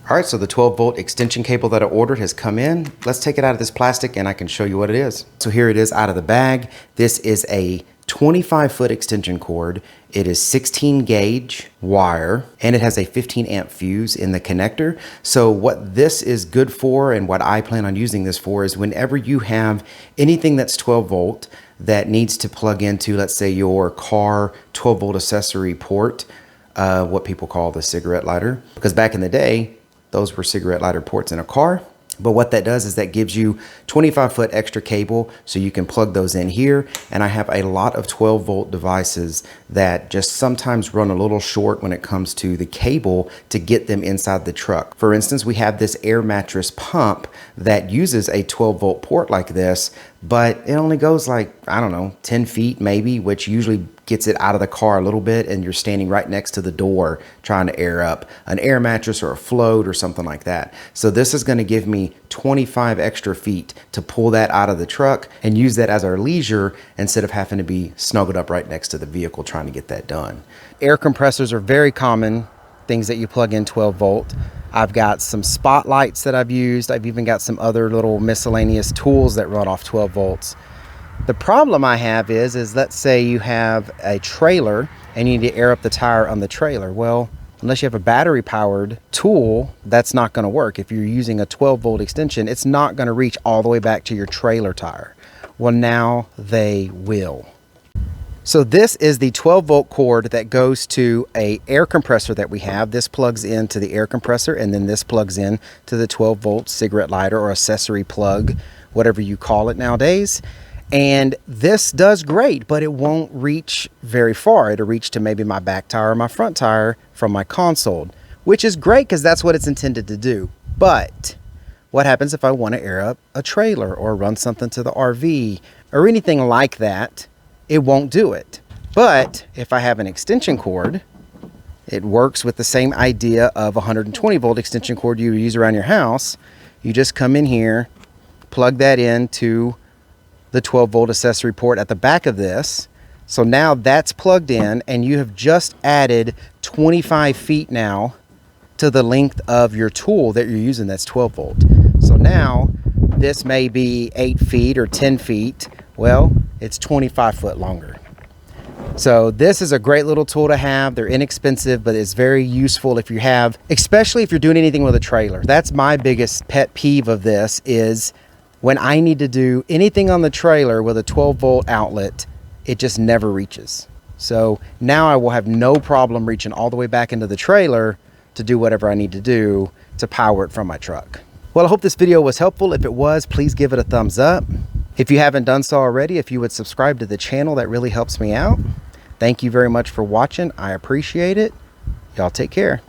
All right, so the 12-volt extension cable that I ordered has come in. Let's take it out of this plastic and I can show you what it is. So here it is out of the bag. This is a 25-foot extension cord. It is 16 gauge wire and it has a 15 amp fuse in the connector. So what this is good for and what I plan on using this for is whenever you have anything that's 12 volt that needs to plug into, let's say, your car 12 volt accessory port, what people call the cigarette lighter, because back in the day, those were cigarette lighter ports in a car. But what that does is that gives you 25-foot extra cable so you can plug those in here. And I have a lot of 12-volt devices that just sometimes run a little short when it comes to the cable to get them inside the truck. For instance, we have this air mattress pump that uses a 12-volt port like this, but it only goes like, I don't know, 10 feet maybe, which usually gets it out of the car a little bit, and you're standing right next to the door trying to air up an air mattress or a float or something like that. So this is going to give me 25 extra feet to pull that out of the truck and use that as our leisure instead of having to be snuggled up right next to the vehicle trying to get that done. Air compressors are very common things that you plug in 12 volt. I've got some spotlights that I've used. I've even got some other little miscellaneous tools that run off 12 volts. The problem I have is let's say you have a trailer and you need to air up the tire on the trailer. Well, unless you have a battery powered tool, that's not going to work. If you're using a 12 volt extension, it's not going to reach all the way back to your trailer tire. Well, now they will. So this is the 12 volt cord that goes to a air compressor that we have. This plugs into the air compressor, and then this plugs in to the 12 volt cigarette lighter or accessory plug, whatever you call it nowadays. And this does great, but it won't reach very far. It'll reach to maybe my back tire or my front tire from my console, which is great because that's what it's intended to do. But what happens if I want to air up a trailer or run something to the RV or anything like that? It won't do it. But if I have an extension cord, it works with the same idea of a 120 volt extension cord you use around your house. You just come in here, plug that into the 12 volt accessory port at the back of this. So now that's plugged in and you have just added 25 feet now to the length of your tool that you're using that's 12 volt. So now this may be 8 feet or 10 feet. Well, it's 25 foot longer. So this is a great little tool to have. They're inexpensive, but it's very useful if you have, especially if you're doing anything with a trailer. That's my biggest pet peeve of this is when I need to do anything on the trailer with a 12 volt outlet, it just never reaches. So now I will have no problem reaching all the way back into the trailer to do whatever I need to do to power it from my truck. Well, I hope this video was helpful. If it was, please give it a thumbs up. If you haven't done so already, if you would subscribe to the channel, that really helps me out. Thank you very much for watching. I appreciate it. Y'all take care.